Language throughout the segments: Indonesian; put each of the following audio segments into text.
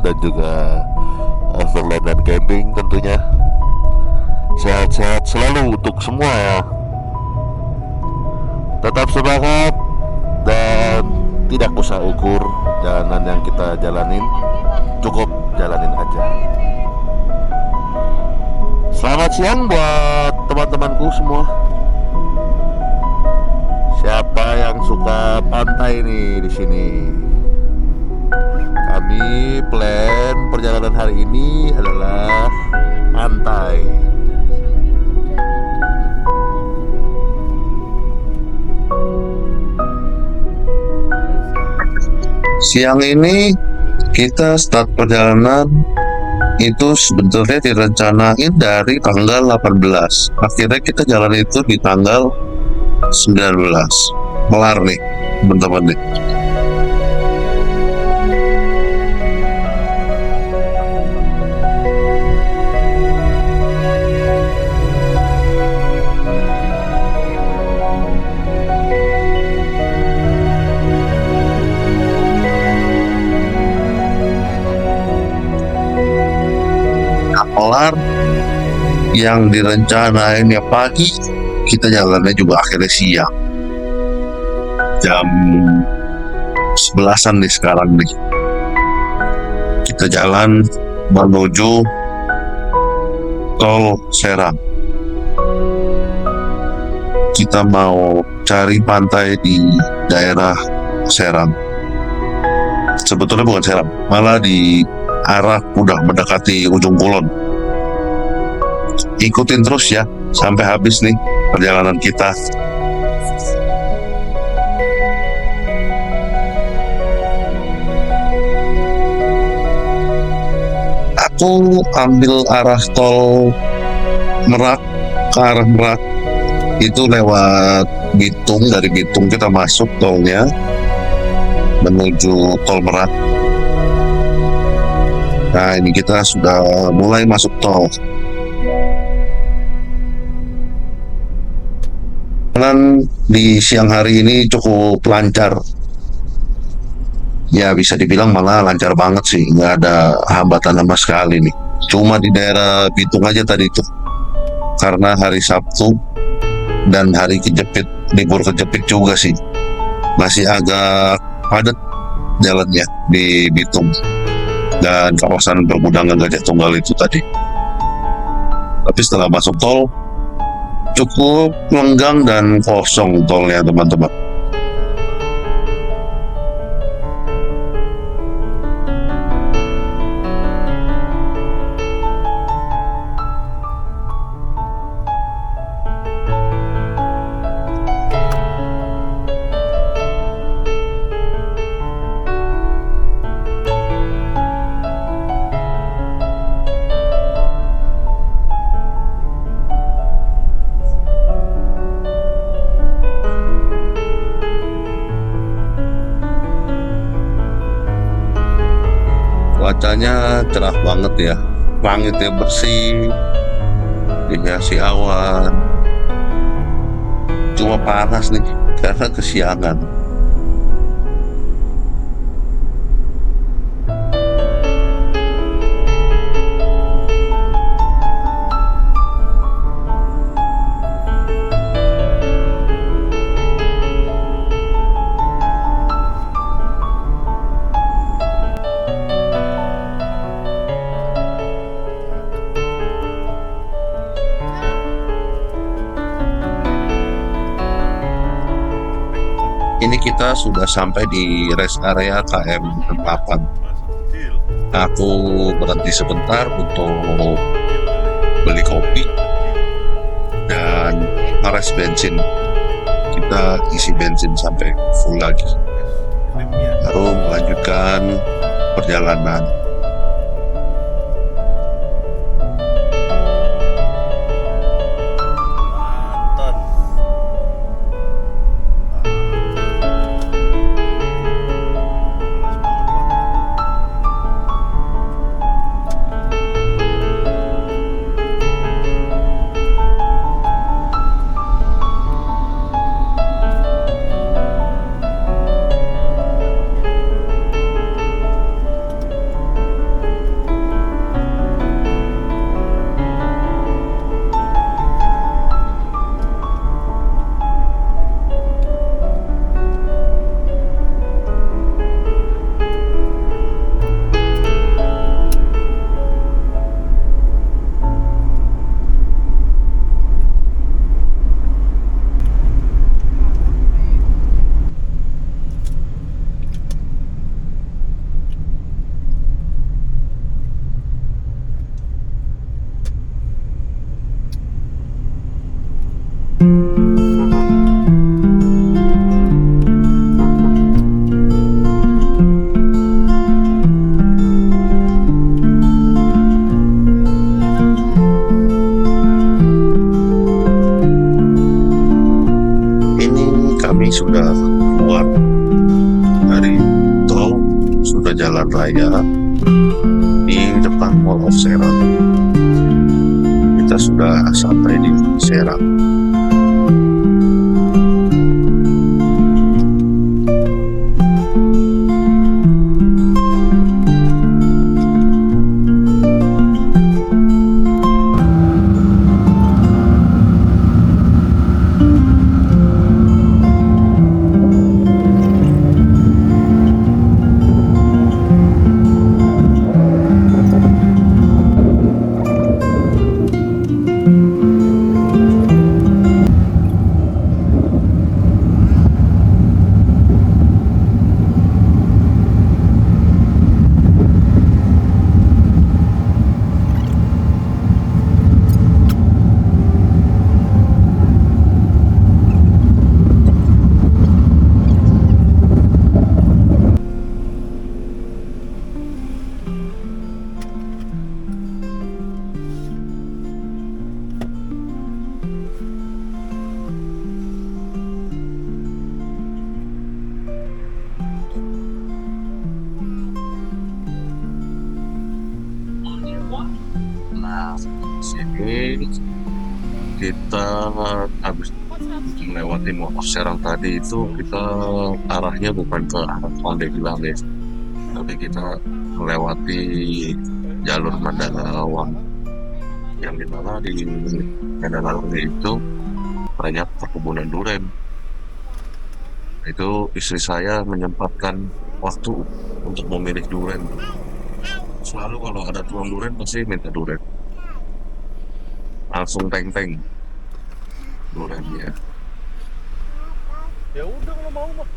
dan juga Overland dan Camping tentunya. Sehat-sehat selalu untuk semua ya. Tetap semangat dan tidak usah ukur jalanan yang kita jalanin, cukup jalanin aja. Selamat siang buat teman-temanku semua. Siapa yang suka pantai nih di sini? Kami plan perjalanan hari ini adalah pantai. Siang ini kita start perjalanan itu sebetulnya direncanain dari tanggal 18. Akhirnya kita jalan itu di tanggal 19. Kelar nih teman-teman nih. Kelar yang direncanain ya pagi, kita jalannya juga akhirnya siang. Jam 11-an nih sekarang nih. Kita jalan menuju tol Serang. Kita mau cari pantai di daerah Serang. Sebetulnya bukan Serang, malah di arah udah mendekati ujung Kulon. Ikutin terus ya sampai habis nih perjalanan kita. Aku ambil arah tol Merak, ke arah Merak itu lewat Bitung. Dari Bitung kita masuk tolnya menuju tol Merak. Nah ini kita sudah mulai masuk tol. Jalan di siang hari ini cukup lancar. Ya bisa dibilang malah lancar banget sih, nggak ada hambatan sama sekali nih. Cuma di daerah Bitung aja tadi itu, karena hari Sabtu dan hari kejepit, libur kejepit juga sih, masih agak padat jalannya di Bitung dan kawasan pergudangan Gajah Tunggal itu tadi. Tapi setelah masuk tol cukup lenggang dan kosong tolnya teman-teman. Cuacanya cerah banget ya, langitnya bersih, dihiasi awan. Cuma panas nih karena kesiangan. Ini kita sudah sampai di rest area KM 8. Aku berhenti sebentar untuk beli kopi dan ngeres bensin. Kita isi bensin sampai full lagi, baru melanjutkan perjalanan. keluar dari tol, sudah jalan raya di depan Mall of Serang. Kita sudah sampai di Serang. Nah, sini kita habis melewati Mall of Serang tadi itu, kita arahnya bukan ke arah Pandeglang ya, tapi kita melewati jalur Mandalawang, yang dimana di Mandalawang itu banyak perkebunan durian. Itu istri saya menyempatkan waktu untuk memilih durian. Selalu kalau ada tuang durian pasti minta durian, langsung teng-teng duriannya. Ya udah kalau mau mah.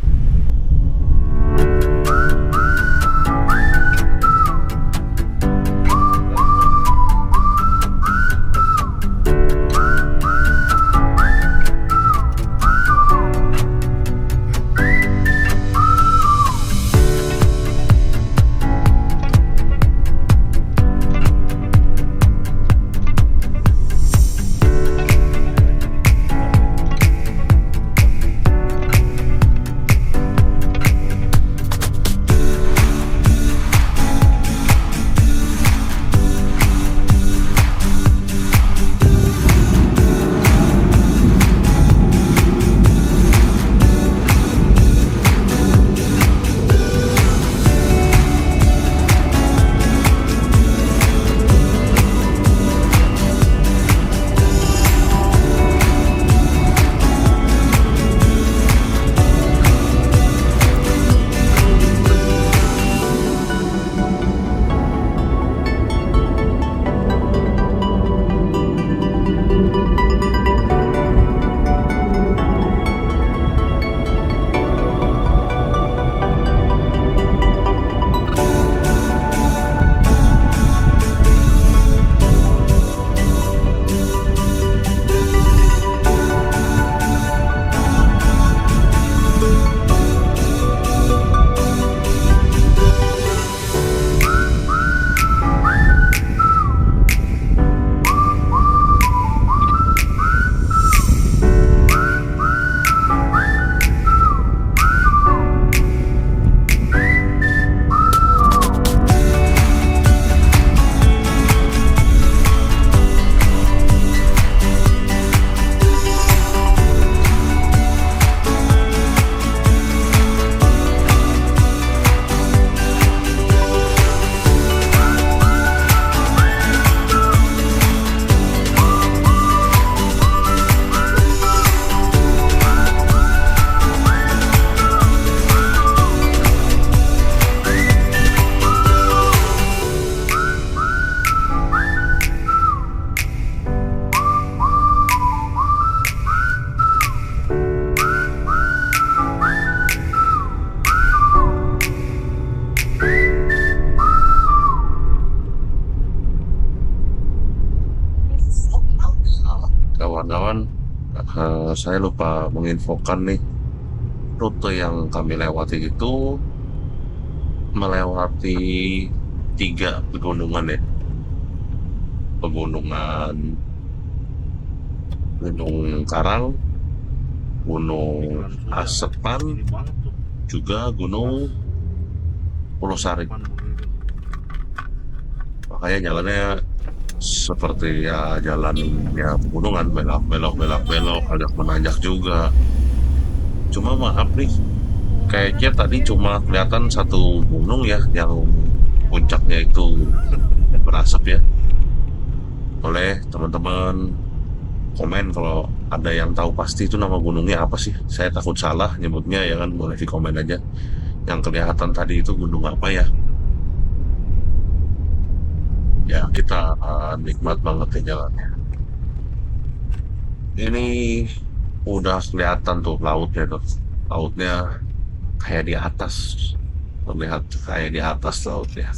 Kawan-kawan, saya lupa menginfokan nih, rute yang kami lewati itu melewati 3 pegunungan ya. Pegunungan Gunung Karang, Gunung Asepan, juga Gunung Pulau Sari. Makanya jalannya seperti ya jalan ya pegunungan, belok agak menanjak juga. Cuma maaf nih, kayaknya tadi cuma kelihatan satu gunung ya yang puncaknya itu berasap ya. Boleh teman-teman komen kalau ada yang tahu pasti itu nama gunungnya apa sih. Saya takut salah nyebutnya ya kan, boleh di komen aja. Yang kelihatan tadi itu gunung apa ya. Ya kita nikmat banget ya jalannya. Ini udah kelihatan tuh lautnya tuh. Lautnya kayak di atas. Terlihat kayak di atas lautnya.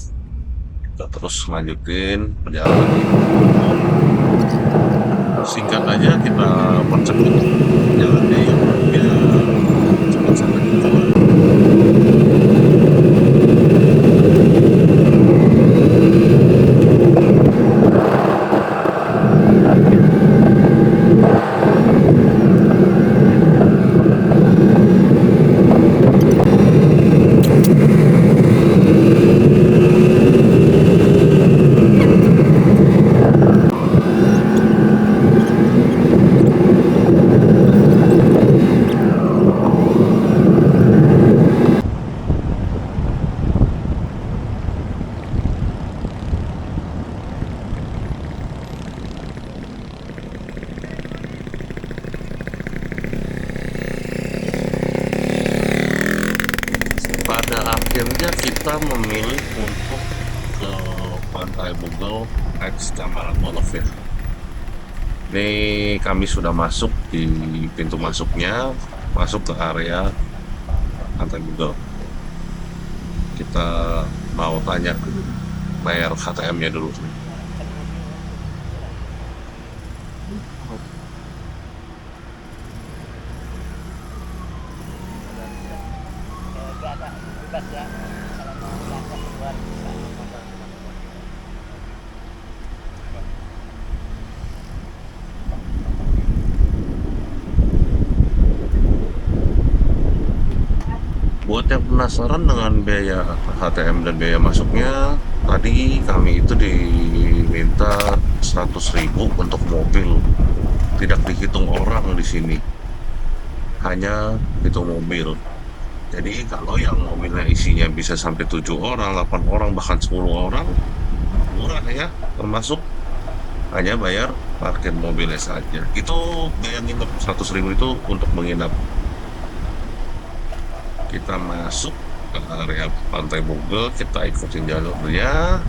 Kita terus lanjutin perjalanan ini. Singkat aja kita percepat jalannya ya biar cepat sampai tujuan. Pada akhirnya kita memilih untuk ke Pantai Bugel X Camaran Wolof ya. Ini kami sudah masuk di pintu masuknya, masuk ke area Pantai Bugel. Kita mau tanya bayar HTM-nya dulu. Buat yang penasaran dengan biaya HTM dan biaya masuknya, tadi kami itu diminta 100.000 untuk mobil. Tidak dihitung orang di sini, hanya hitung mobil. Jadi kalau yang mobilnya isinya bisa sampai 7 orang, 8 orang, bahkan 10 orang, murah ya, termasuk hanya bayar parkir mobilnya saja. Itu biaya nginep 100.000 itu untuk menginap. Kita masuk ke area Pantai Bugel, kita ikutin jalurnya.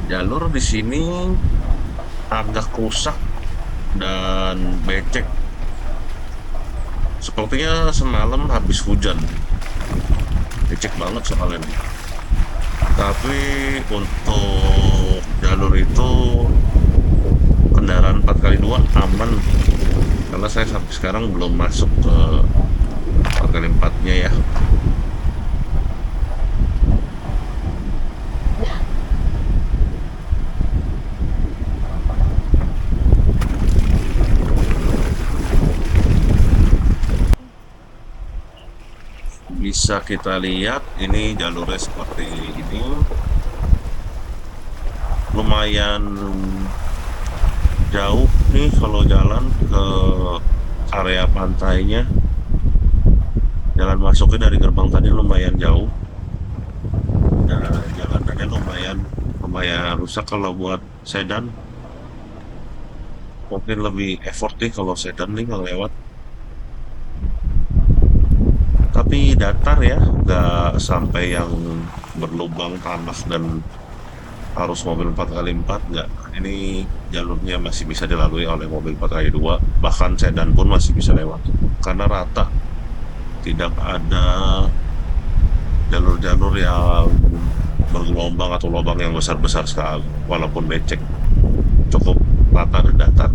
Jalur di sini agak rusak dan becek. Sepertinya semalam habis hujan. Becek banget soalnya. Tapi untuk jalur itu kendaraan 4x2 aman. Karena saya sampai sekarang belum masuk ke 4x4-nya ya. Bisa kita lihat ini jalurnya seperti ini, lumayan jauh nih kalau jalan ke area pantainya. Jalan masuknya dari gerbang tadi lumayan jauh dan jalanannya lumayan rusak. Kalau buat sedan mungkin lebih effort nih kalau sedan nih kalau lewat. Tapi datar ya, nggak sampai yang berlubang tanah dan harus mobil 4x4, nggak. Ini jalurnya masih bisa dilalui oleh mobil 4x2, bahkan sedan pun masih bisa lewat karena rata, tidak ada jalur-jalur yang bergelombang atau lubang yang besar-besar sekali. Walaupun becek, cukup rata dan datar.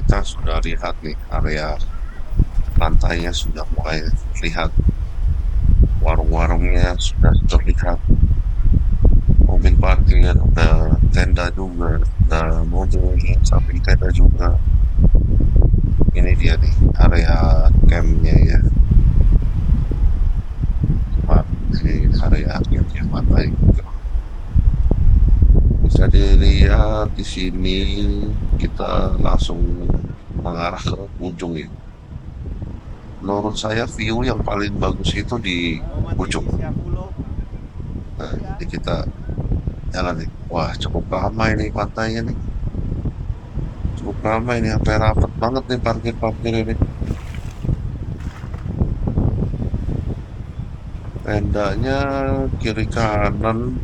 kita sudah lihat nih area pantainya sudah mulai terlihat, warung-warungnya sudah terlihat, mobil parkir, ada tenda juga, ada mobil samping tenda juga. Ini dia nih area campnya ya, tempat di area campnya pantai. Bisa dilihat di sini kita langsung mengarah ke ujung ya. Menurut saya view yang paling bagus itu di ujung. Nah, jadi kita jalan nih. Wah, cukup ramai nih pantainya nih. Cukup ramai nih, sampai rapat banget nih parkir-parkir ini. Tendanya kiri kanan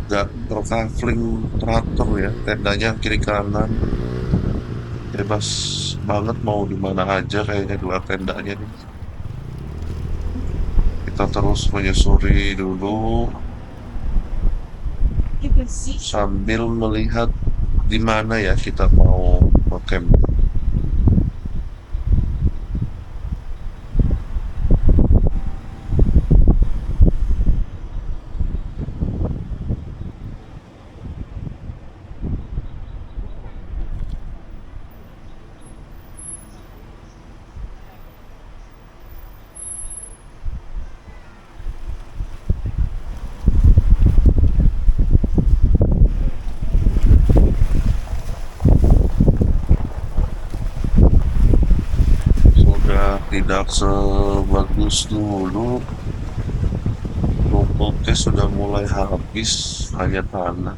nggak terkafling teratur ya. Tendanya kiri kanan bebas banget mau di mana aja kayaknya dua tendanya nih. Kita terus menyusuri dulu sambil melihat di mana ya kita mau camp. Sudah tidak sebagus dulu, rumputnya sudah mulai habis, hanya tanah.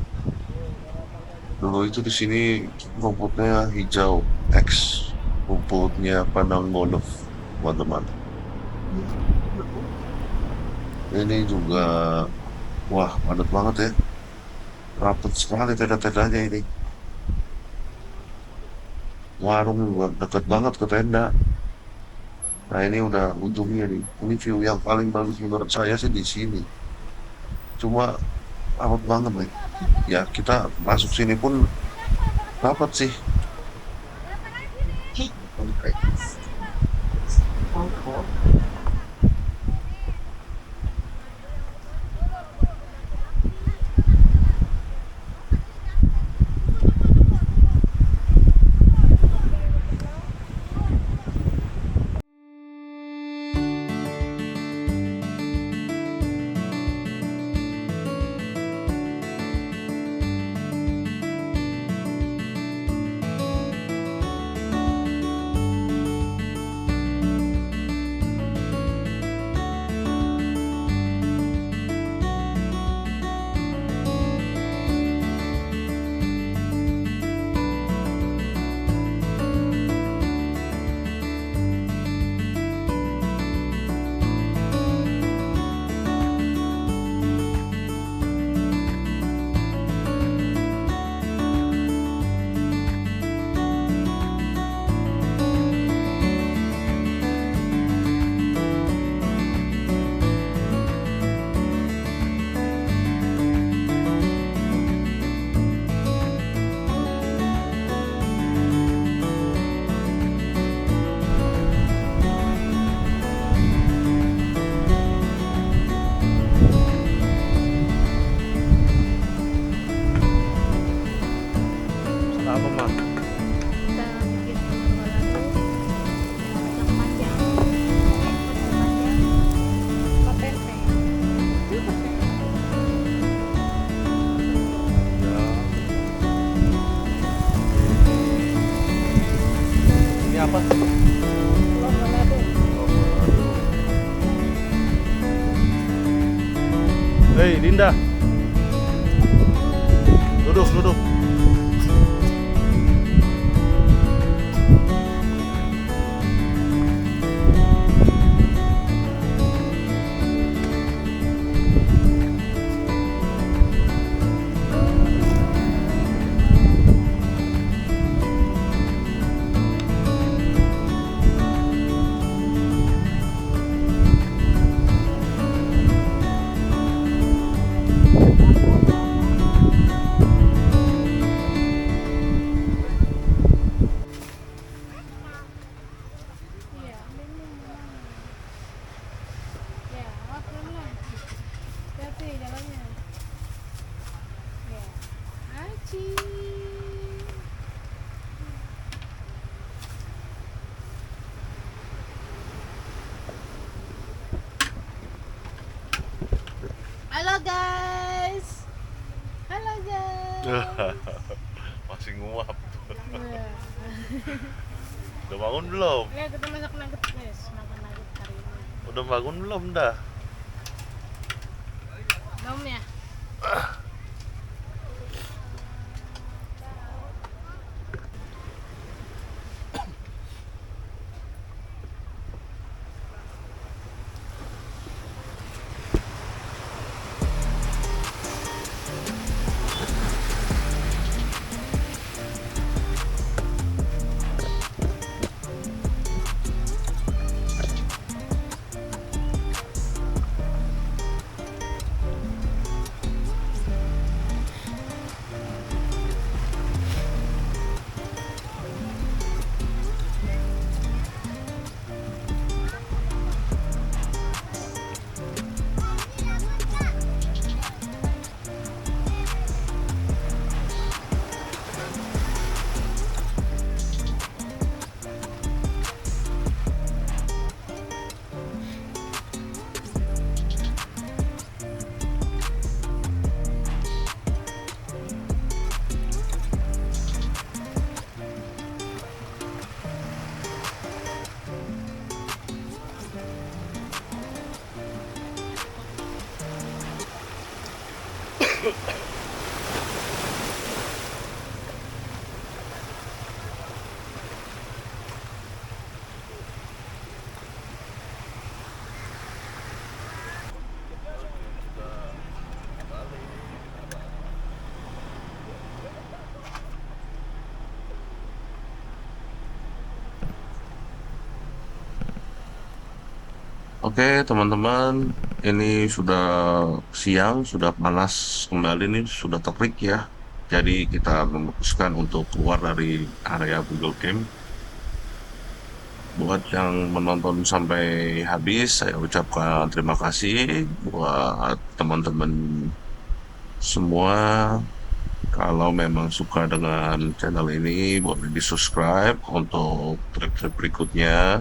Dulu itu di sini rumputnya hijau, X, rumputnya padang golf, teman-teman. Ini juga, wah padat banget ya, rapat sekali tenda-tendanya ini. Warung juga deket banget ke tenda. Nah ini udah ujungnya nih. Ini view yang paling bagus menurut saya sih di sini. Cuma rapat banget nih. Ya kita masuk sini pun rapat sih. Apa mah? Kita bikin olahraga kacang panjang, apa pempek. Ya. Ini apa? Telur balado. Hei Dinda, duduk duduk. kecil. Halo guys. Halo guys. Masih nguap. Nah, Udah bangun belum? lihat kita masak nugget guys, makan nugget hari ini. Udah bangun belum dah? Belum ya? Oke teman-teman, ini sudah siang, sudah panas kembali nih, sudah terik ya. Jadi kita memutuskan untuk keluar dari area Google Camp. Buat yang menonton sampai habis, saya ucapkan terima kasih buat teman-teman semua. Kalau memang suka dengan channel ini, boleh di-subscribe untuk trip-trip berikutnya.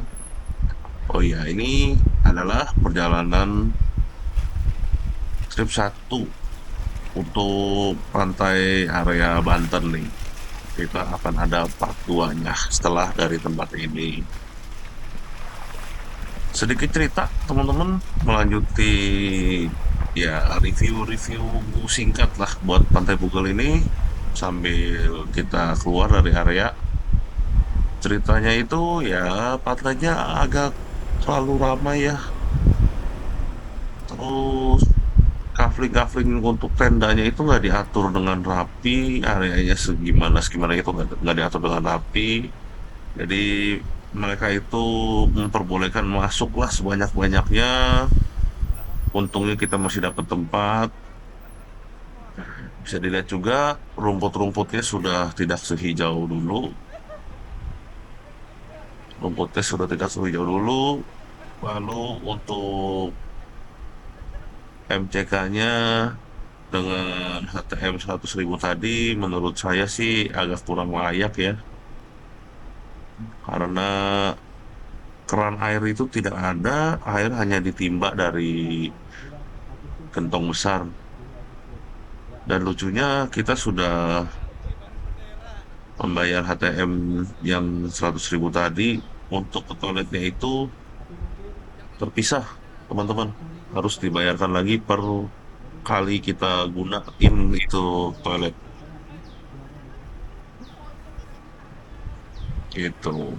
Oh iya, ini adalah perjalanan trip 1 untuk pantai area Banten nih. Kita akan ada part 2-nya setelah dari tempat ini. Sedikit cerita teman-teman, melanjuti ya review-review singkat lah buat Pantai Bugel ini sambil kita keluar dari area. Ceritanya itu ya pantainya agak terlalu ramai ya. Terus kafling-kafling untuk tendanya itu nggak diatur dengan rapi, areanya segimana segimana itu nggak diatur dengan rapi. Jadi mereka itu memperbolehkan masuklah sebanyak-banyaknya. Untungnya kita masih dapat tempat. Bisa dilihat juga rumput-rumputnya sudah tidak sehijau dulu. Rumputnya sudah tidak sehijau dulu. Lalu untuk MCK-nya dengan HTM 100.000 tadi menurut saya sih agak kurang layak ya, karena keran air itu tidak ada, air hanya ditimba dari gentong besar. Dan lucunya kita sudah membayar HTM yang 100.000 tadi, untuk ke toiletnya itu terpisah teman-teman, harus dibayarkan lagi per kali kita gunain itu toilet gitu.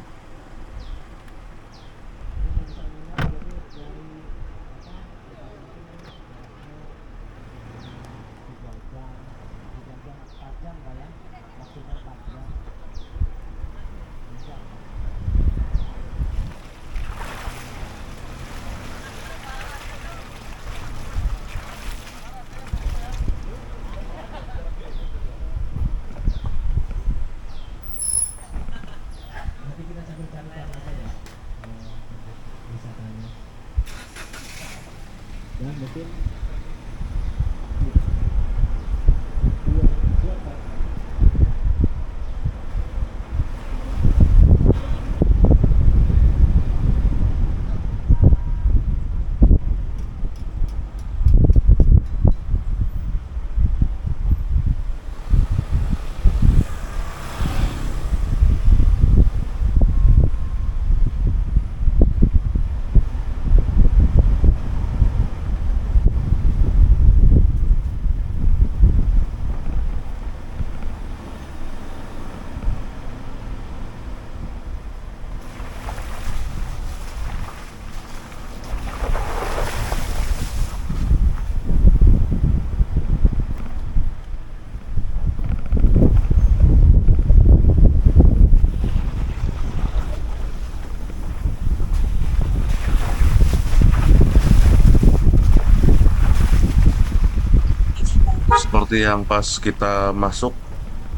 Dan mungkin seperti yang pas kita masuk,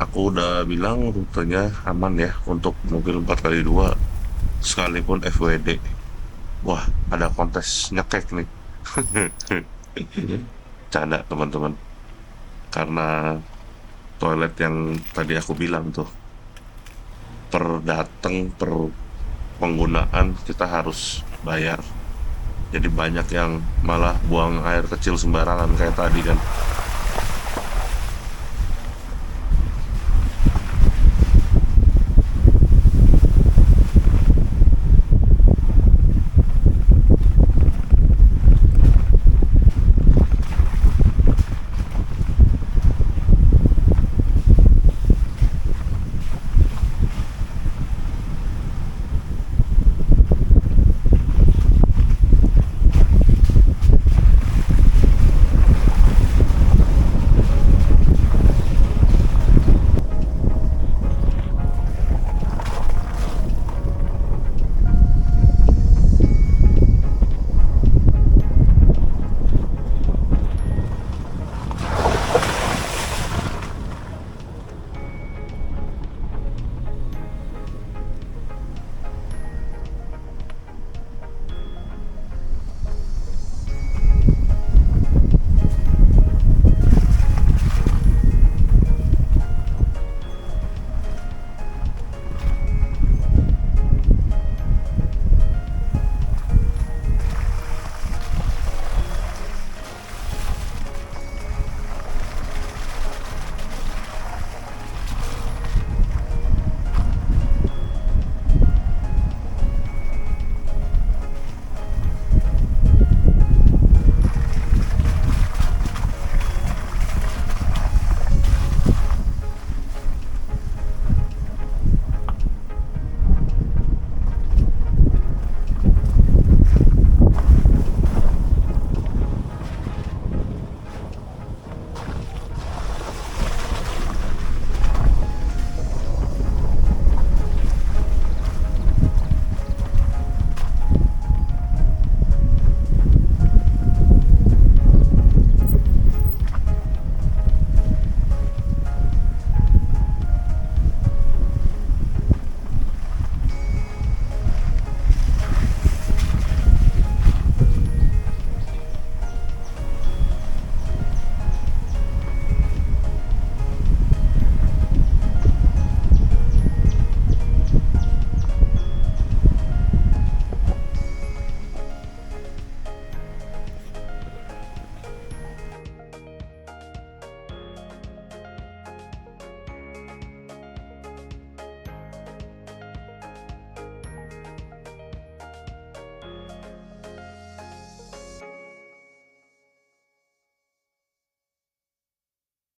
aku udah bilang rutenya aman ya untuk mobil 4x2 sekalipun FWD. Wah, ada kontes nyekek nih. Canda teman-teman. Karena toilet yang tadi aku bilang tuh, per penggunaan kita harus bayar. Jadi banyak yang malah buang air kecil sembarangan kayak tadi kan.